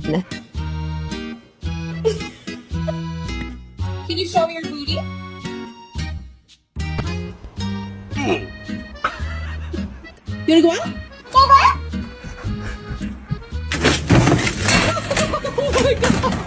na. Can you show me your booty? You wanna go out? Go back? Oh my god!